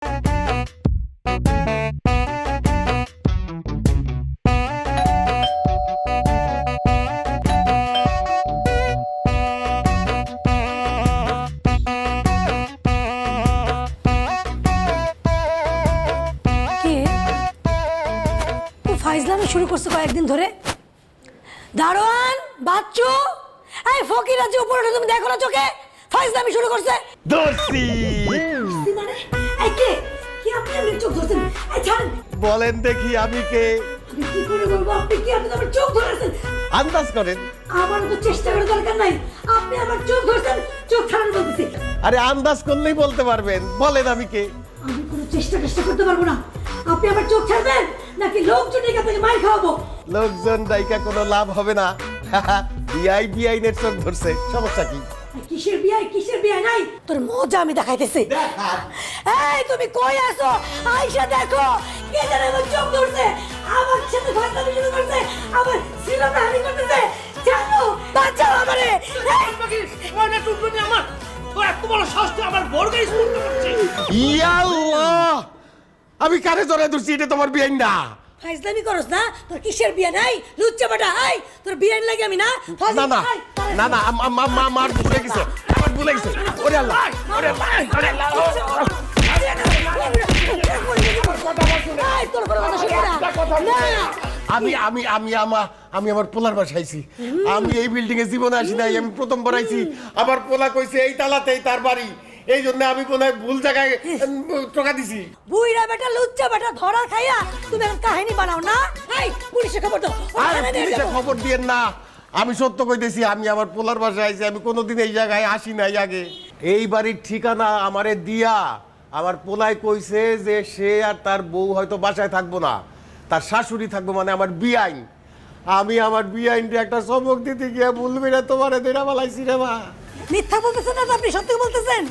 ফাইজলামি শুরু করছে কয়েকদিন ধরে। দারোয়ান বাচ্চু, এই ফকির আছে উপরে, তুমি দেখো না চোখে? ফাইজলামি শুরু করছে। দর্শি মানে এই কে কি আপনি আমার চোখ ধরছেন? এই ছাড়েন। বলেন দেখি আমি কে? আমি কি করে বলবো আপনি কি? আপনি আমার চোখ ধরেছেন। আন্দাজ করেন। আমার তো চেষ্টা করার দরকার নাই, আপনি আমার চোখ ধরছেন। চোখ ছাড়ান বলতেছি। আরে আন্দাজ করলেই বলতে পারবেন, বলেন আমি কে? আমি কোনো চেষ্টা করতে পারবো না। আপনি আমার চোখ ছাড়বেন নাকি লোকজন ডেকে আপনাকে মার খাওয়াবো? লোকজন ডাইকা কোনো লাভ হবে না। বিআই নেট চোখ ধরছে, সমস্যা কি? কিসের বিয়ে নাই? তোর মজা আমি দেখাইতেছি। এই তুমি কই আছো? আয়শা দেখো, কে জানে আমার চোখ ধরছে, আমার সাথে ফাজলামি শুরু করছে, আমার সিলামটা হানি করতেছে। জানো বাঁচাও আমারে। ওইটা টুকটুনি আমার তো এত বড় সাহস তুই আমার বড় গাড়ি স্কুল করছিস। ইয়া আল্লাহ, আমি কারে ধরে ধরছি? এটা তোমার বিআই না। ফাজলামি করছ না? তোর কিসের বিয়ে নাই? লুচ্চা বেটা, আই তোর বিয়ে লাগে আমি না। না না না না, আমার ভুলে গেছে, আমার ভুলে গেছে। ওরে আল্লাহ, ওরে আল্লাহ, ওরে আল্লাহ। আমি আমার পোলার বাসাইছি। আমি এই বিল্ডিং এ জীবনে আসি নাই, আমি প্রথমবার আইছি। আমার পোলা কইছে এই তালাতেই তার বাড়ি, এই জন্য আমি কোন ভুল জায়গায় টোকা দিছি। বুইরা বেটা, লুচ্চা বেটা ধরা খাইয়া তুমি এখন কাহিনী বানাও না। এই পুলিশে খবর দাও। আর পুলিশে খবর দিয়েন না, আমি সত্য কইতেছি। আমি আমার পোলার বাসায় আইছি, আমি কোনোদিন এই জায়গায় আসি নাই আগে। এই বাড়ির ঠিকানা আমারে দিয়া আমার পোলায় কইছে যে সে আর তার বউ হয়তো বাসায় থাকবো না, তার শাশুড়ি থাকবো, মানে আমার বিআইন। আমি আমার বিআইনকে একটা চমক দিতে গিয়া বলবি না তোমারে দেরা বালাইছি রে মা। মিথ্যা বলতেছেন না, আপনি সত্যি বলতেছেন।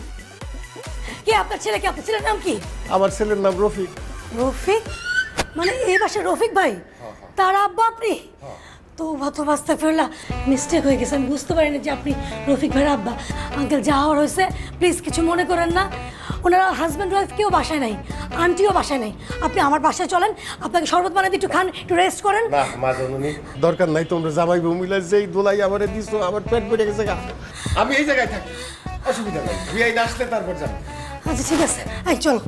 কি আপনার ছেলে? কি আপনার ছেলের নাম কি? আমার ছেলের নাম রফিক। রফিক মানে এই বাসার রফিক ভাই? তার আব্বা আপনি? তো বাস্তা ফেরলা, মিস্টেক হয়ে গেছে, আমি বুঝতে পারিনি যে আপনি রফিক ভাইয়ের আব্বা। আঙ্কেল যা হওয়ার হয়েছে, প্লিজ কিছু মনে করেন না। ওনারা হাজব্যান্ড ওয়াইফ কেউ বাসায় নাই, আন্টিও বাসায় নাই। আপনি আমার বাসায় চলেন, আপনাকে শরবত বানিয়ে একটু খান, একটু রেস্ট করেন। না মা জননী, দরকার নাই। তোমরা জামাই বউ মিলে যেই দোলাই আমারে দিছো, আমার পেট বেড়ে গেছে গা। আমি এই জায়গায় থাকি, অসুবিধা নাই। বিআই আসলে তারপর যাবো। আচ্ছা ঠিক আছে, এই চলো।